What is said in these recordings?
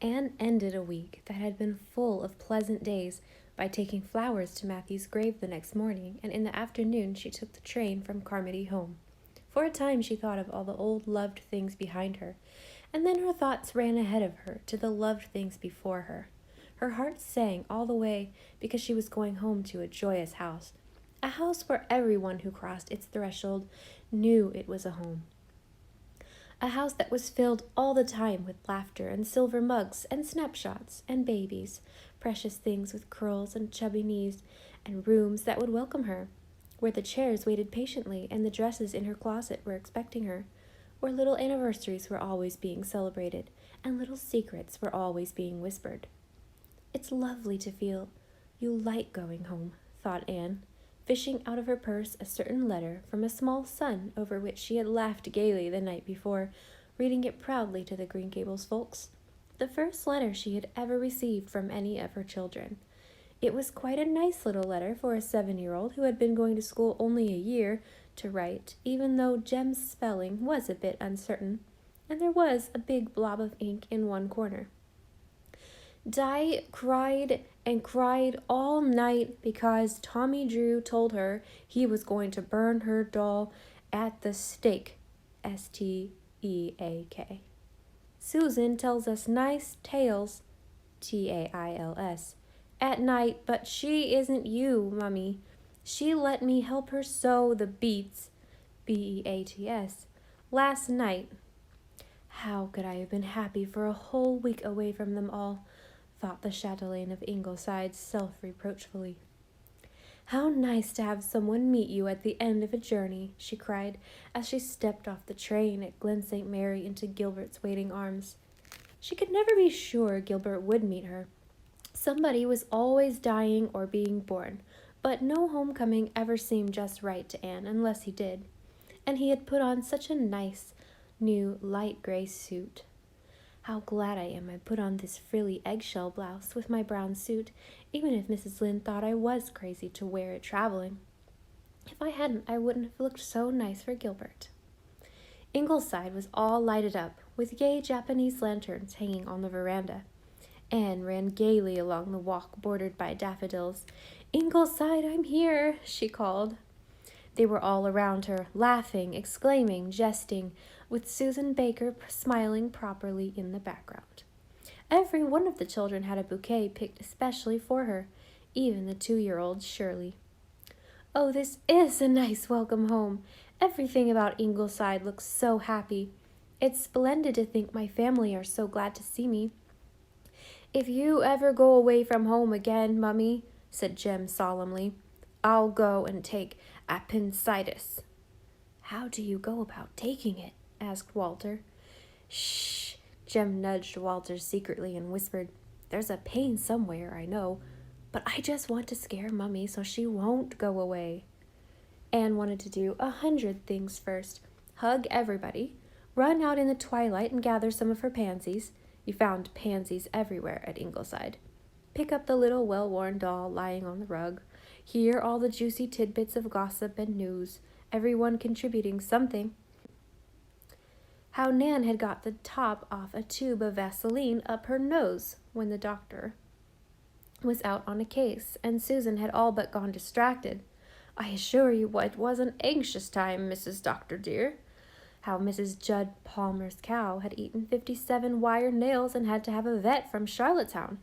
Anne ended a week that had been full of pleasant days by taking flowers to Matthew's grave the next morning, and in the afternoon she took the train from Carmody home. For a time she thought of all the old loved things behind her, and then her thoughts ran ahead of her to the loved things before her. Her heart sang all the way because she was going home to a joyous house, a house where everyone who crossed its threshold knew it was a home. A house that was filled all the time with laughter and silver mugs and snapshots and babies, precious things with curls and chubby knees, and rooms that would welcome her, where the chairs waited patiently and the dresses in her closet were expecting her, where little anniversaries were always being celebrated and little secrets were always being whispered. It's lovely to feel you like going home, thought Anne, fishing out of her purse a certain letter from a small son over which she had laughed gaily the night before, reading it proudly to the Green Gables folks. The first letter she had ever received from any of her children. It was quite a nice little letter for a 7-year-old who had been going to school only a year to write, even though Jem's spelling was a bit uncertain, and there was a big blob of ink in one corner. Di cried and cried all night because Tommy Drew told her he was going to burn her doll at the stake, S-T-E-A-K. Susan tells us nice tales, T-A-I-L-S, at night, but she isn't you, Mummy. She let me help her sew the beats, B-E-A-T-S, last night. How could I have been happy for a whole week away from them all, thought the chatelaine of Ingleside self-reproachfully. How nice to have someone meet you at the end of a journey, she cried, as she stepped off the train at Glen St. Mary into Gilbert's waiting arms. She could never be sure Gilbert would meet her. Somebody was always dying or being born, but no homecoming ever seemed just right to Anne unless he did, and he had put on such a nice, new, light gray suit. How glad I am I put on this frilly eggshell blouse with my brown suit, even if Mrs. Lynde thought I was crazy to wear it traveling. If I hadn't, I wouldn't have looked so nice for Gilbert. Ingleside was all lighted up, with gay Japanese lanterns hanging on the veranda. Anne ran gaily along the walk bordered by daffodils. "Ingleside, I'm here," she called. They were all around her, laughing, exclaiming, jesting, with Susan Baker smiling properly in the background. Every one of the children had a bouquet picked especially for her, even the 2-year-old Shirley. "Oh, this is a nice welcome home. Everything about Ingleside looks so happy. It's splendid to think my family are so glad to see me." "If you ever go away from home again, Mummy," said Jem solemnly, "I'll go and take appendicitis." "How do you go about taking it?" asked Walter. "Shh!" Jem nudged Walter secretly and whispered, "There's a pain somewhere, I know, but I just want to scare Mummy so she won't go away." Anne wanted to do 100 things first. Hug everybody, run out in the twilight and gather some of her pansies. You found pansies everywhere at Ingleside. Pick up the little well-worn doll lying on the rug. Hear all the juicy tidbits of gossip and news, everyone contributing something. How Nan had got the top off a tube of Vaseline up her nose when the doctor was out on a case, and Susan had all but gone distracted. "I assure you it was an anxious time, Mrs. Doctor dear." How Mrs. Judd Palmer's cow had eaten 57 wire nails and had to have a vet from Charlottetown.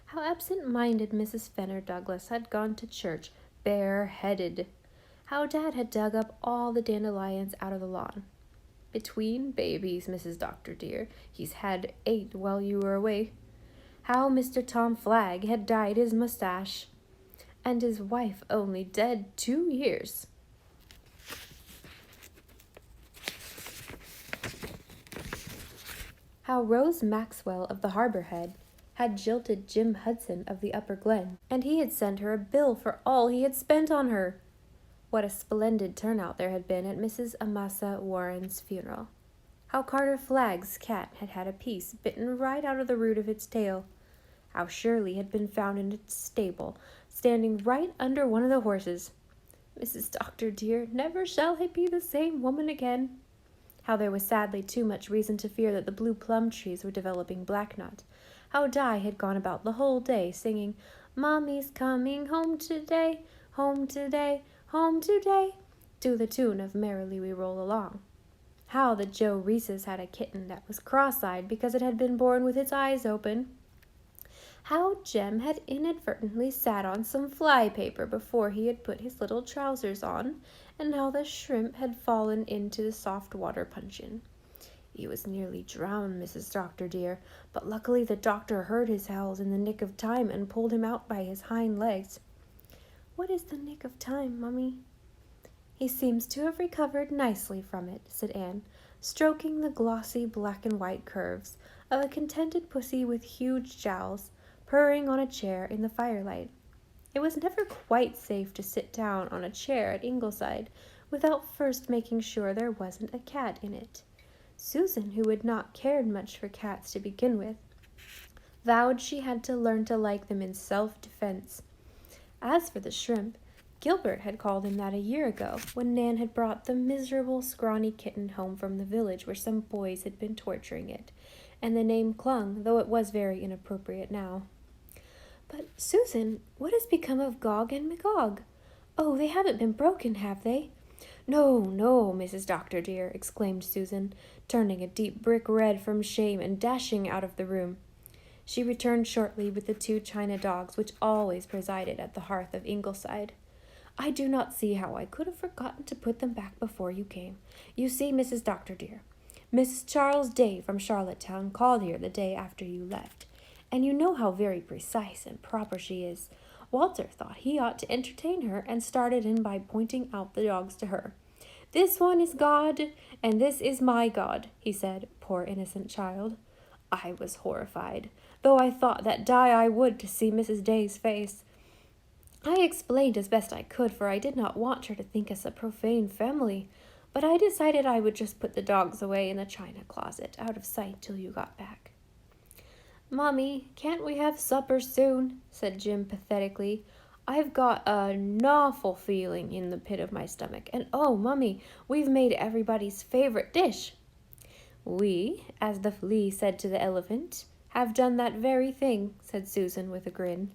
How absent-minded Mrs. Fenner Douglas had gone to church bareheaded. How Dad had dug up all the dandelions out of the lawn. "Between babies, Mrs. Doctor dear, he's had 8 while you were away." How Mr. Tom Flagg had dyed his mustache, and his wife only dead 2 years. How Rose Maxwell of the Harbor Head had jilted Jim Hudson of the Upper Glen, and he had sent her a bill for all he had spent on her. What a splendid turnout there had been at Mrs. Amasa Warren's funeral. How Carter Flagg's cat had had a piece bitten right out of the root of its tail. How Shirley had been found in its stable, standing right under one of the horses. "Mrs. Doctor dear, never shall I be the same woman again." how there was sadly too much reason to fear that the blue plum trees were developing black knot, how Di had gone about the whole day singing, "Mommy's coming home today, home today, home today," to the tune of "Merrily We Roll Along." How that Joe Reeses had a kitten that was cross-eyed because it had been born with its eyes open. How Jem had inadvertently sat on some fly paper before he had put his little trousers on, and how the shrimp had fallen into the soft water puncheon. He was nearly drowned, Mrs. Doctor dear, but luckily the doctor heard his howls in the nick of time and pulled him out by his hind legs. "What is the nick of time, Mummy?" "He seems to have recovered nicely from it," said Anne, stroking the glossy black and white curves of a contented pussy with huge jowls, purring on a chair in the firelight. It was never quite safe to sit down on a chair at Ingleside without first making sure there wasn't a cat in it. Susan, who had not cared much for cats to begin with, vowed she had to learn to like them in self-defense. As for the shrimp, Gilbert had called him that a year ago, when Nan had brought the miserable, scrawny kitten home from the village where some boys had been torturing it, and the name clung, though it was very inappropriate now. "But, Susan, what has become of Gog and Magog? Oh, they haven't been broken, have they?" "No, no, Mrs. Doctor dear," exclaimed Susan, turning a deep brick red from shame and dashing out of the room. She returned shortly with the 2 china dogs which always presided at the hearth of Ingleside. "I do not see how I could have forgotten to put them back before you came. You see, Mrs. Doctor dear, Mrs. Charles Day from Charlottetown called here the day after you left, and you know how very precise and proper she is. Walter thought he ought to entertain her and started in by pointing out the dogs to her. 'This one is God, and this is my God,' he said, poor innocent child. I was horrified, though I thought that die I would to see Mrs. Day's face. I explained as best I could, for I did not want her to think us a profane family, but I decided I would just put the dogs away in the china closet, out of sight till you got back." "Mommy, can't we have supper soon?" said Jim pathetically. "I've got a nawful feeling in the pit of my stomach, and oh, Mummy, we've made everybody's favorite dish." "We, as the flea said to the elephant, have done that very thing," said Susan with a grin.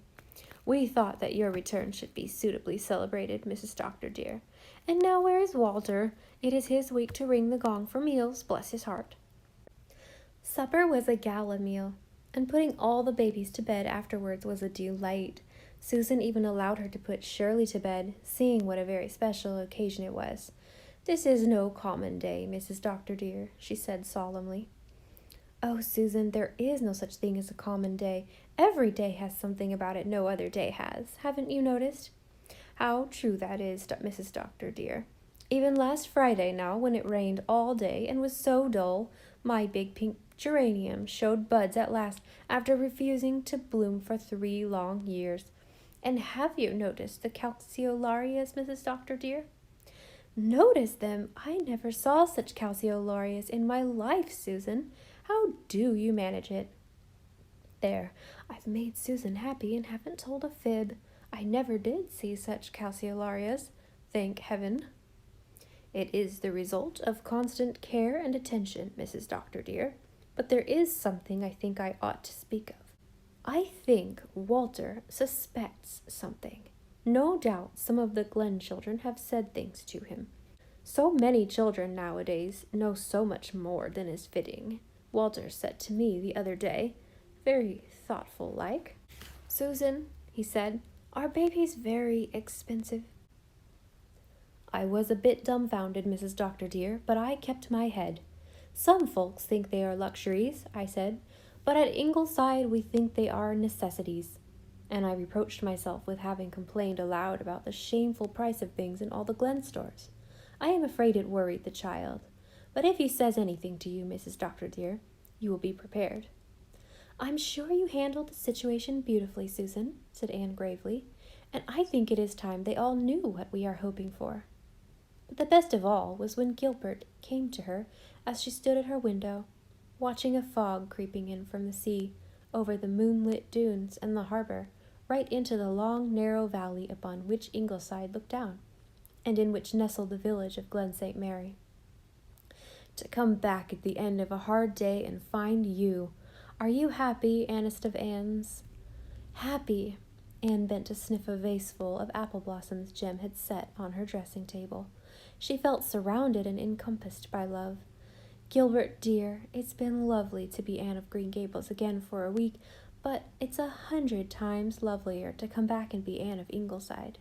"We thought that your return should be suitably celebrated, Mrs. Doctor dear. And now where is Walter? It is his week to ring the gong for meals, bless his heart." Supper was a gala meal, and putting all the babies to bed afterwards was a delight. Susan even allowed her to put Shirley to bed, seeing what a very special occasion it was. "This is no common day, Mrs. Doctor dear," she said solemnly. "Oh, Susan, there is no such thing as a common day. Every day has something about it no other day has. Haven't you noticed?" "How true that is, Mrs. Doctor dear. Even last Friday now, when it rained all day and was so dull, my big pink geranium showed buds at last after refusing to bloom for 3 long years. And have you noticed the calceolarias, Mrs. Doctor dear?" "Notice them? I never saw such calceolarias in my life, Susan. How do you manage it?" "There, I've made Susan happy and haven't told a fib. I never did see such calceolarias, thank heaven." "It is the result of constant care and attention, Mrs. Doctor dear. But there is something I think I ought to speak of. I think Walter suspects something. No doubt some of the Glen children have said things to him. So many children nowadays know so much more than is fitting. Walter said to me the other day, very thoughtful-like, 'Susan,' he said, 'are babies very expensive?' I was a bit dumbfounded, Mrs. Doctor dear, but I kept my head. 'Some folks think they are luxuries,' I said, 'but at Ingleside we think they are necessities.' And I reproached myself with having complained aloud about the shameful price of things in all the Glen stores. I am afraid it worried the child. But if he says anything to you, Mrs. Doctor dear, you will be prepared." "I'm sure you handled the situation beautifully, Susan," said Anne gravely, "and I think it is time they all knew what we are hoping for." But the best of all was when Gilbert came to her as she stood at her window, watching a fog creeping in from the sea, over the moonlit dunes and the harbor, right into the long, narrow valley upon which Ingleside looked down, and in which nestled the village of Glen St. Mary. to come back at the end of a hard day and find you. Are you happy, Annest of Annes?" "Happy." Anne bent to sniff a vaseful of apple blossoms Jem had set on her dressing table. She felt surrounded and encompassed by love. "Gilbert, dear, it's been lovely to be Anne of Green Gables again for a week, but it's 100 times lovelier to come back and be Anne of Ingleside."